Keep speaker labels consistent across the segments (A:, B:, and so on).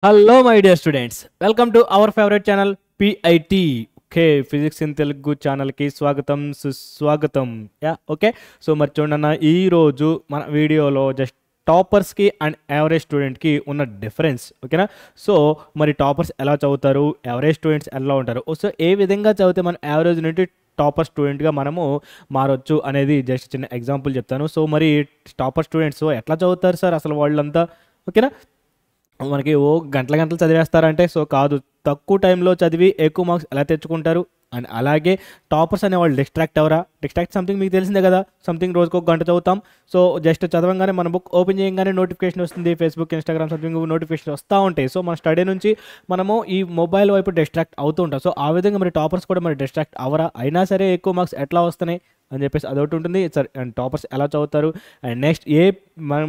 A: Hello my dear students, welcome to our favourite channel PIT. Okay, physics in Telugu ఛానల్కి స్వాగతం సుస్వాగతం. Okay. So మరి చూడన్న, ఈరోజు మన వీడియోలో జస్ట్ టాపర్స్కి అండ్ యావరేజ్ స్టూడెంట్కి ఉన్న డిఫరెన్స్. ఓకేనా? సో మరి టాపర్స్ ఎలా చదువుతారు, యావరేజ్ స్టూడెంట్స్ ఎలా ఉంటారు, సో ఏ విధంగా చదివితే మన యావరేజ్ నుండి టాపర్ స్టూడెంట్గా మనము మారొచ్చు అనేది జస్ట్ చిన్న ఎగ్జాంపుల్ చెప్తాను. సో మరి టాపర్ స్టూడెంట్స్ ఎట్లా చదువుతారు సార్ అసలు వాళ్ళంతా? ఓకేనా? మనకి గంటల గంటలు చదివేస్తారంటే సో కాదు, తక్కువ టైంలో చదివి ఎక్కువ మార్క్స్ ఎలా తెచ్చుకుంటారు. అండ్ అలాగే టాపర్స్ అనేవాళ్ళు డిస్ట్రాక్ట్ అవరా? డిస్ట్రాక్ట్ సంథింగ్ మీకు తెలిసిందే కదా, సంథింగ్ రోజుకు ఒక గంట చదువుతాం. సో జస్ట్ చదవంగానే మన బుక్ ఓపెన్ చేయగానే నోటిఫికేషన్ వస్తుంది, ఫేస్బుక్ ఇన్స్టాగ్రామ్ సంథింగ్ నోటిఫికేషన్ వస్తూ ఉంటాయి. సో మన స్టడీ నుంచి మనము ఈ మొబైల్ వైపు డిస్ట్రాక్ట్ అవుతూ ఉంటాం. సో ఆ విధంగా మరి టాపర్స్ కూడా మరి డిస్ట్రాక్ట్ అవరా? అయినా సరే ఎక్కువ మార్క్స్ ఎట్లా వస్తున్నాయి అని చెప్పేసి అదొకటి ఉంటుంది. సరే, అండ్ టాపర్స్ ఎలా చదువుతారు, అండ్ నెక్స్ట్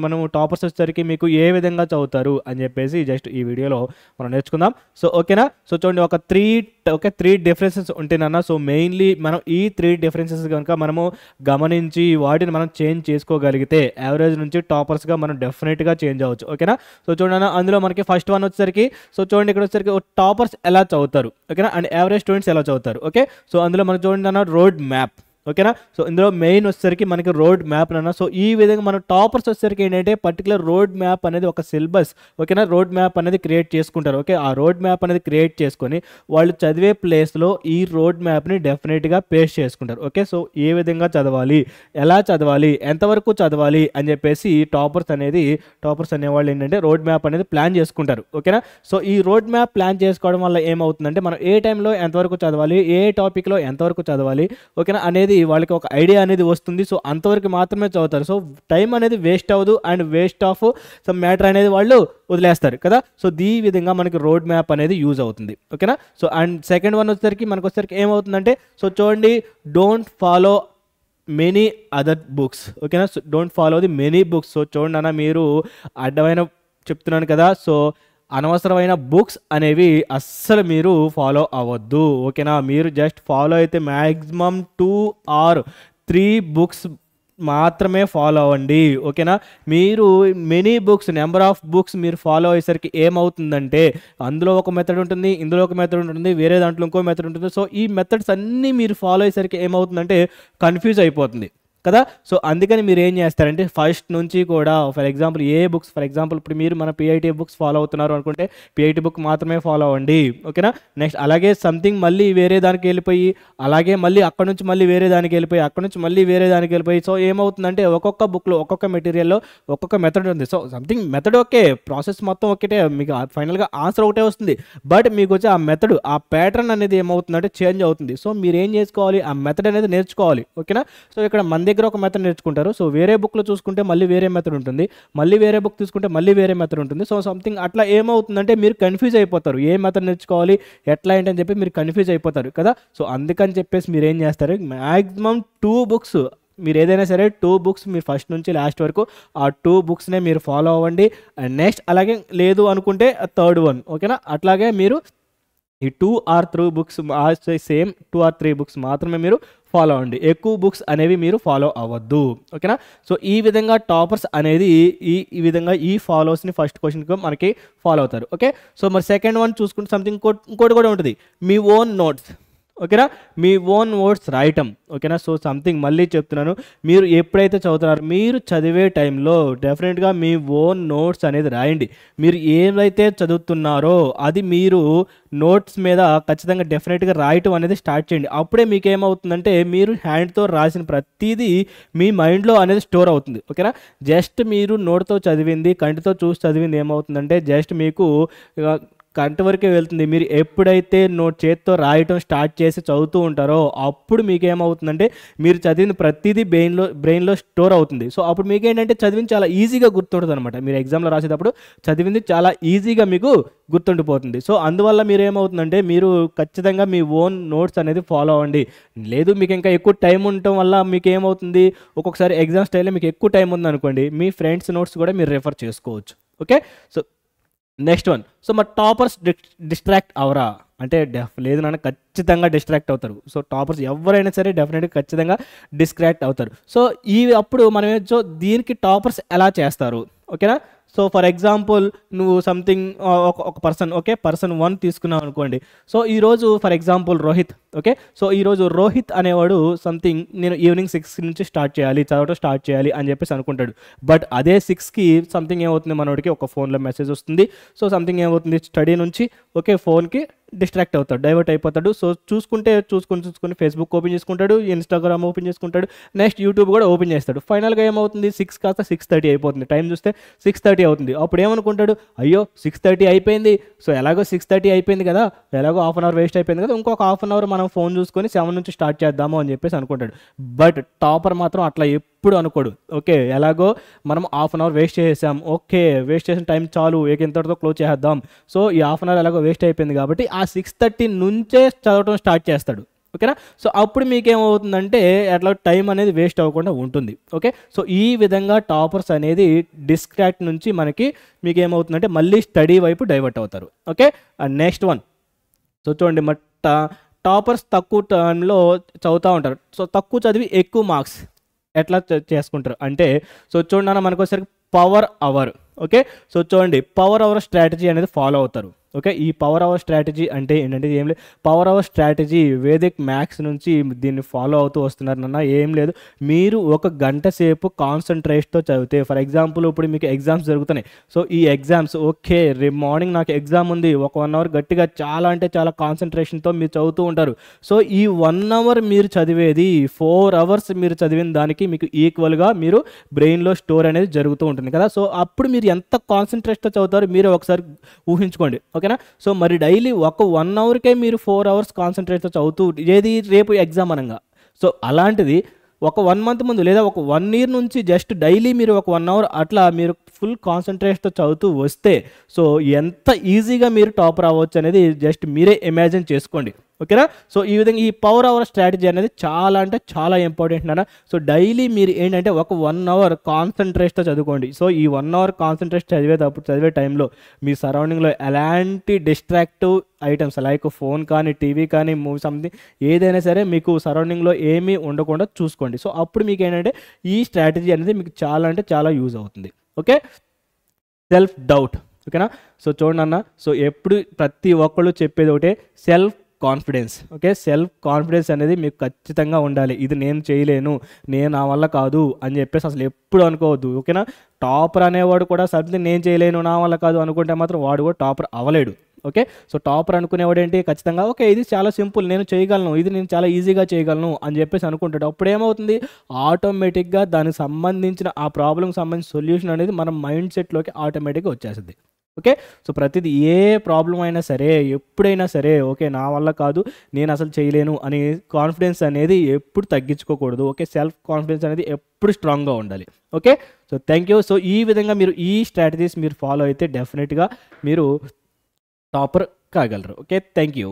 A: మనము టాపర్స్ వచ్చేసరికి మీకు ఏ విధంగా చదువుతారు అని చెప్పేసి జస్ట్ ఈ వీడియోలో మనం నేర్చుకుందాం. సో ఓకేనా? సో చూడండి, ఒక త్రీ డిఫరెన్సెస్ ఉంటేనన్నా. సో మెయిన్లీ మనం ఈ 3 డిఫరెన్సెస్ కనుక మనము గమనించి వాటిని మనం చేంజ్ చేసుకోగలిగితే యావరేజ్ నుంచి టాపర్స్గా మనం డెఫినెట్గా చేంజ్ అవ్వచ్చు. ఓకేనా? సో చూడండి, అందులో మనకి ఫస్ట్ వన్ వచ్చేసరికి, సో చూడండి ఇక్కడ వచ్చేసరికి టాపర్స్ ఎలా చదువుతారు, ఓకేనా, అండ్ యావరేజ్ స్టూడెంట్స్ ఎలా చదువుతారు. ఓకే. సో అందులో మనకు చూడండి అన్న రోడ్ మ్యాప్. ఓకేనా? సో ఇందులో మెయిన్ వచ్చేసరికి మనకి రోడ్ మ్యాప్ అన్న. సో ఈ విధంగా మన టాపర్స్ వచ్చేసరికి ఏంటంటే పర్టికులర్ రోడ్ మ్యాప్ అనేది ఒక సిలబస్, ఓకేనా, రోడ్ మ్యాప్ అనేది క్రియేట్ చేసుకుంటారు. ఓకే, ఆ రోడ్ మ్యాప్ అనేది క్రియేట్ చేసుకొని వాళ్ళు చదివే ప్లేస్లో ఈ రోడ్ మ్యాప్ని డెఫినెట్గా పేస్ట్ చేసుకుంటారు. ఓకే, సో ఏ విధంగా చదవాలి, ఎలా చదవాలి, ఎంతవరకు చదవాలి అని చెప్పేసి టాపర్స్ అనేవాళ్ళు ఏంటంటే రోడ్ మ్యాప్ అనేది ప్లాన్ చేసుకుంటారు. ఓకేనా? సో ఈ రోడ్ మ్యాప్ ప్లాన్ చేసుకోవడం వల్ల ఏమవుతుందంటే మనం ఏ టైంలో ఎంతవరకు చదవాలి, ఏ టాపిక్లో ఎంతవరకు చదవాలి, ఓకేనా, అనేది వాళ్ళకి ఒక ఐడియా అనేది వస్తుంది. సో అంతవరకు మాత్రమే చదువుతారు. సో టైం అనేది వేస్ట్ అవ్వదు and waste of some matter అనేది వాళ్ళు వదిలేస్తారు కదా. సో ఈ విధంగా మనకి రోడ్ మ్యాప్ అనేది యూజ్ అవుతుంది. ఓకేనా? సో అండ్ సెకండ్ వన్ వచ్చేసరికి మనకు వచ్చేసరికి ఏమవుతుందంటే, సో చూడండి, don't follow many other books. ఓకేనా? So don't follow the many books. So చూడండి అన్న, మీరు అడ్డమైన చెప్తున్నాను కదా, సో అనవసరమైన బుక్స్ అనేవి అస్సలు మీరు ఫాలో అవ్వద్దు. ఓకేనా? మీరు జస్ట్ ఫాలో అయితే మ్యాక్సిమం 2 or 3 బుక్స్ మాత్రమే ఫాలో అవ్వండి. ఓకేనా? మీరు many books, number of books మీరు ఫాలో అయ్యేసరికి ఏమవుతుందంటే అందులో ఒక మెథడ్ ఉంటుంది, ఇందులో ఒక మెథడ్ ఉంటుంది, వేరే దాంట్లో ఇంకో మెథడ్ ఉంటుంది. సో ఈ మెథడ్స్ అన్నీ మీరు ఫాలో అయ్యేసరికి ఏమవుతుందంటే కన్ఫ్యూజ్ అయిపోతుంది కదా. సో అందుకని మీరు ఏం చేస్తారంటే ఫస్ట్ నుంచి కూడా ఫర్ ఎగ్జాంపుల్ ఇప్పుడు మీరు మన పిఐటి బుక్స్ ఫాలో అవుతున్నారు అనుకుంటే పిఐటి బుక్ మాత్రమే ఫాలో అవ్వండి. ఓకేనా? నెక్స్ట్ అలాగే సంథింగ్ మళ్ళీ వేరే దానికి వెళ్ళిపోయి, అలాగే మళ్ళీ అక్కడ నుంచి మళ్ళీ వేరే దానికి వెళ్ళిపోయి, అక్కడ నుంచి మళ్ళీ వేరే దానికి వెళ్ళిపోయి, సో ఏమవుతుందంటే ఒక్కొక్క బుక్లో ఒక్కొక్క మెటీరియల్లో ఒక్కొక్క మెథడ్ ఉంది. So something method okay, process మొత్తం ఒకటే, మీకు ఫైనల్గా ఆన్సర్ ఒకటే వస్తుంది. బట్ మీకు వచ్చి ఆ మెథడ్, ఆ ప్యాటర్న్ అనేది ఏమవుతుందంటే చేంజ్ అవుతుంది. సో మీరు ఏం చేసుకోవాలి, ఆ మెథడ్ అనేది నేర్చుకోవాలి. ఓకేనా? సో ఇక్కడ మన దగ్గర ఒక మెథడ్ నేర్చుకుంటారు. సో వేరే బుక్లో చూసుకుంటే మళ్ళీ వేరే మెథడ్ ఉంటుంది, మళ్ళీ వేరే బుక్ తీసుకుంటే మళ్ళీ వేరే మెథడ్ ఉంటుంది. సో సంథింగ్ అట్లా ఏమవుతుందంటే మీరు కన్ఫ్యూజ్ అయిపోతారు, ఏ మెథడ్ నేర్చుకోవాలి, ఎట్లా ఏంటని చెప్పి మీరు కన్ఫ్యూజ్ అయిపోతారు కదా. సో అందుకని చెప్పేసి మీరు ఏం చేస్తారు, మ్యాక్సిమం 2 బుక్స్, మీరు ఏదైనా సరే 2 బుక్స్ మీరు ఫస్ట్ నుంచి లాస్ట్ వరకు ఆ 2 బుక్స్నే మీరు ఫాలో అవ్వండి. అండ్ నెక్స్ట్ అలాగే లేదు అనుకుంటే థర్డ్ వన్. ఓకేనా? అట్లాగే మీరు ఈ 2 or 3 books same 2 or 3 books మాత్రమే మీరు ఫాలో అవ్వండి, ఎక్కువ బుక్స్ అనేవి మీరు ఫాలో అవ్వద్దు. ఓకేనా? సో ఈ విధంగా టాపర్స్ అనేది ఈ విధంగా ఈ ఫాలోస్ని ఫస్ట్ క్వశ్చన్కి మనకి ఫాలో అవుతారు. ఓకే. సో మరి సెకండ్ వన్ చూసుకుంటే సంథింగ్ ఇంకోటి కూడా ఉంటుంది, మీ ఓన్ నోట్స్. ఓకేనా? మీ ఓన్ నోట్స్ రాయటం. ఓకేనా? సో సంథింగ్ మళ్ళీ చెప్తున్నాను, మీరు ఎప్పుడైతే చదువుతున్నారో మీరు చదివే టైంలో డెఫినెట్గా మీ ఓన్ నోట్స్ అనేది రాయండి. మీరు ఏదైతే చదువుతున్నారో అది మీరు నోట్స్ మీద ఖచ్చితంగా డెఫినెట్గా రాయటం అనేది స్టార్ట్ చేయండి. అప్పుడే మీకు ఏమవుతుందంటే మీరు హ్యాండ్తో రాసిన ప్రతిదీ మీ మైండ్లో అనేది స్టోర్ అవుతుంది. ఓకేనా? జస్ట్ మీరు నోట్తో చదివింది, కంటితో చూసి చదివింది ఏమవుతుందంటే జస్ట్ మీకు కంటి వరకే వెళ్తుంది. మీరు ఎప్పుడైతే చేత్తో రాయటం స్టార్ట్ చేసి చదువుతూ ఉంటారో అప్పుడు మీకు ఏమవుతుందంటే మీరు చదివిన ప్రతిదీ బ్రెయిన్లో స్టోర్ అవుతుంది. సో అప్పుడు మీకు ఏంటంటే చదివింది చాలా ఈజీగా గుర్తుంటుంది అనమాట. మీరు ఎగ్జామ్లో రాసేటప్పుడు చదివింది చాలా ఈజీగా మీకు గుర్తుండిపోతుంది. సో అందువల్ల మీరు ఏమవుతుందంటే మీరు ఖచ్చితంగా మీ ఓన్ నోట్స్ అనేది ఫాలో అవ్వండి. లేదు మీకు ఇంకా ఎక్కువ టైం ఉండటం వల్ల మీకు ఏమవుతుంది, ఒక్కొక్కసారి ఎగ్జామ్ స్టైల్లో మీకు ఎక్కువ టైం ఉందనుకోండి, మీ ఫ్రెండ్స్ నోట్స్ కూడా మీరు రెఫర్ చేసుకోవచ్చు. Okay. So next one, so మరి టాపర్స్ డిస్ట్రాక్ట్ అవరా అంటే లేదు నాన్న, ఖచ్చితంగా డిస్ట్రాక్ట్ అవుతారు. సో టాపర్స్ ఎవరైనా సరే డెఫినెట్గా ఖచ్చితంగా డిస్ట్రాక్ట్ అవుతారు. సో అప్పుడు మనం దీనికి టాపర్స్ ఎలా చేస్తారు, ఓకేనా. సో ఫర్ ఎగ్జాంపుల్ నువ్వు సంథింగ్ ఒక పర్సన్, ఓకే, పర్సన్ 1 తీసుకున్నావు అనుకోండి. సో ఈరోజు for example Rohit, okay, so ఈరోజు రోహిత్ అనేవాడు సంథింగ్ నేను ఈవినింగ్ 6 నుంచి స్టార్ట్ చేయాలి, చదవటం స్టార్ట్ చేయాలి అని చెప్పేసి అనుకుంటాడు. బట్ అదే 6కి సంథింగ్ ఏమవుతుంది, మనోడికి ఒక ఫోన్లో మెసేజ్ వస్తుంది. సో సంథింగ్ ఏమవుతుంది, స్టడీ నుంచి ఓకే ఫోన్కి డిస్ట్రాక్ట్ అవుతాడు, డైవర్ట్ అయిపోతాడు. సో చూసుకుని ఫేస్బుక్ ఓపెన్ చేసుకుంటాడు, ఇన్స్టాగ్రామ్ ఓపెన్ చేసుకుంటాడు, నెక్స్ట్ యూట్యూబ్ కూడా ఓపెన్ చేస్తాడు. ఫైనల్గా ఏమవుతుంది, 6 కాస్త 6:30 అయిపోతుంది. టైం చూస్తే 6:30 అవుతుంది. అప్పుడు ఏమనుకుంటాడు, అయ్యో 6:30 అయిపోయింది, సో ఎలాగో 6:30 అయిపోయింది కదా, ఎలాగో హాఫ్ అన్ అవర్ వేస్ట్ అయిపోయింది కదా, ఇంకొక హాఫ్ అన్ అవర్ మనం ఫోన్ చూసుకొని 7 నుంచి స్టార్ట్ చేద్దాము అని చెప్పేసి అనుకుంటాడు. బట్ టాపర్ మాత్రం అట్లా ఎప్పుడు అనుకోడు. ఓకే, ఎలాగో మనం హాఫ్ అన్ అవర్ వేస్ట్ చేసాం, ఓకే వేస్ట్ చేసిన టైం చాలు, ఇంతటితో క్లోజ్ చేద్దాం. సో ఈ హాఫ్ అన్ అవర్ ఎలాగో వేస్ట్ అయిపోయింది కాబట్టి ఆ 6:30 నుంచే చదవటం స్టార్ట్ చేస్తాడు. ఓకేనా. సో అప్పుడు మీకేమవుతుందంటే అట్లా టైం అనేది వేస్ట్ అవ్వకుండా ఉంటుంది. ఓకే, సో ఈ విధంగా టాపర్స్ అనేది డిస్ట్రాక్ట్ నుంచి మనకి మీకు ఏమవుతుందంటే మళ్ళీ స్టడీ వైపు డైవర్ట్ అవుతారు. Okay, and next one. So చూడండి, టాపర్స్ తక్కువ టైంలో చదువుతూ ఉంటారు. సో తక్కువ చదివి ఎక్కువ మార్క్స్ ఎట్లా చేసుకుంటారు అంటే, సో చూడండి మనకు వచ్చేసరికి పవర్ అవర్. ఓకే, సో చూడండి పవర్ అవర్ స్ట్రాటజీ అనేది ఫాలో అవుతారు. ఓకే, ఈ పవర్ అవర్ స్ట్రాటజీ అంటే ఏంటంటే ఏం లేదు, power hour strategy Vedic maths నుంచి దీన్ని ఫాలో అవుతూ వస్తున్నారు నాన్న. ఏం లేదు, మీరు 1 గంట సేపు కాన్సన్ట్రేట్తో చదివితే, ఫర్ ఎగ్జాంపుల్ ఇప్పుడు మీకు ఎగ్జామ్స్ జరుగుతున్నాయి. సో ఈ ఎగ్జామ్స్ ఓకే రేపు మార్నింగ్ నాకు ఎగ్జామ్ ఉంది, ఒక 1 అవర్ గట్టిగా చాలా అంటే చాలా కాన్సన్ట్రేషన్తో మీరు చదువుతూ ఉంటారు. సో ఈ 1 అవర్ మీరు చదివేది 4 అవర్స్ మీరు చదివిన దానికి మీకు ఈక్వల్గా మీరు బ్రెయిన్లో స్టోర్ అనేది జరుగుతూ ఉంటుంది కదా. సో అప్పుడు మీరు ఎంత కాన్సన్ట్రేట్తో చదువుతారో మీరే ఒకసారి ఊహించుకోండి. ఓకేనా. సో మరి డైలీ ఒక 1 అవర్కే మీరు 4 అవర్స్ కాన్సన్ట్రేట్తో చదువుతూ ఏది రేపు ఎగ్జామ్ అనగా, సో అలాంటిది ఒక 1 మంత్ ముందు లేదా ఒక 1 ఇయర్ నుంచి జస్ట్ డైలీ మీరు ఒక 1 అవర్ అట్లా మీరు ఫుల్ కాన్సన్ట్రేట్తో చదువుతూ వస్తే సో ఎంత ఈజీగా మీరు టాపర్ అవ్వచ్చు అనేది జస్ట్ మీరే ఇమాజిన్ చేసుకోండి. ఓకేనా. సో ఈ విధంగా ఈ పవర్ అవర్ స్ట్రాటజీ అనేది చాలా అంటే చాలా ఇంపార్టెంట్ నాన్న. సో డైలీ మీరు ఏంటంటే ఒక 1 అవర్ కాన్సన్ట్రేట్తో చదువుకోండి. సో ఈ 1 అవర్ కాన్సన్ట్రేట్ చదివే టైంలో మీ సరౌండింగ్లో ఎలాంటి డిస్ట్రాక్టివ్ ఐటమ్స్ లైక్ ఫోన్ కానీ టీవీ కానీ మూవీ సంథింగ్ ఏదైనా సరే మీకు సరౌండింగ్లో ఏమీ ఉండకుండా చూసుకోండి. సో అప్పుడు మీకు ఏంటంటే ఈ స్ట్రాటజీ అనేది మీకు చాలా అంటే చాలా యూజ్ అవుతుంది. Okay, self doubt. ఓకేనా. సో చూడండి అన్న, సో ఎప్పుడు ప్రతి ఒక్కళ్ళు చెప్పేది ఒకటే self confidence. Okay, self confidence అనేది మీకు ఖచ్చితంగా ఉండాలి. ఇది నేను చేయలేను, నా వల్ల కాదు అని చెప్పేసి అసలు ఎప్పుడు అనుకోవద్దు. ఓకేనా. టాపర్ అనేవాడు కూడా సంథింగ్ నేను చేయలేను, నా వల్ల కాదు అనుకుంటే మాత్రం వాడు కూడా టాపర్ అవ్వలేడు. ఓకే, సో టాపర్ అనుకునేవాడు ఏంటి, ఖచ్చితంగా ఓకే ఇది చాలా సింపుల్, నేను చేయగలను, ఇది నేను చాలా ఈజీగా చేయగలను అని చెప్పేసి అనుకుంటాడు. అప్పుడు ఏమవుతుంది, ఆటోమేటిక్గా దానికి సంబంధించిన ఆ ప్రాబ్లంకి సంబంధించిన సొల్యూషన్ అనేది మన మైండ్ సెట్లోకి ఆటోమేటిక్గా వచ్చేస్తుంది. ఓకే, సో ప్రతిదీ ఏ ప్రాబ్లం అయినా సరే ఎప్పుడైనా సరే ఓకే నా వల్ల కాదు, నేను అసలు చేయలేను అని కాన్ఫిడెన్స్ అనేది ఎప్పుడు తగ్గించుకోకూడదు. ఓకే, సెల్ఫ్ కాన్ఫిడెన్స్ అనేది ఎప్పుడు స్ట్రాంగ్గా ఉండాలి. Okay, so thank you. So ఈ విధంగా మీరు ఈ స్ట్రాటజీస్ మీరు ఫాలో అయితే డెఫినెట్గా మీరు టాపర్ కాగలరు. Okay, thank you.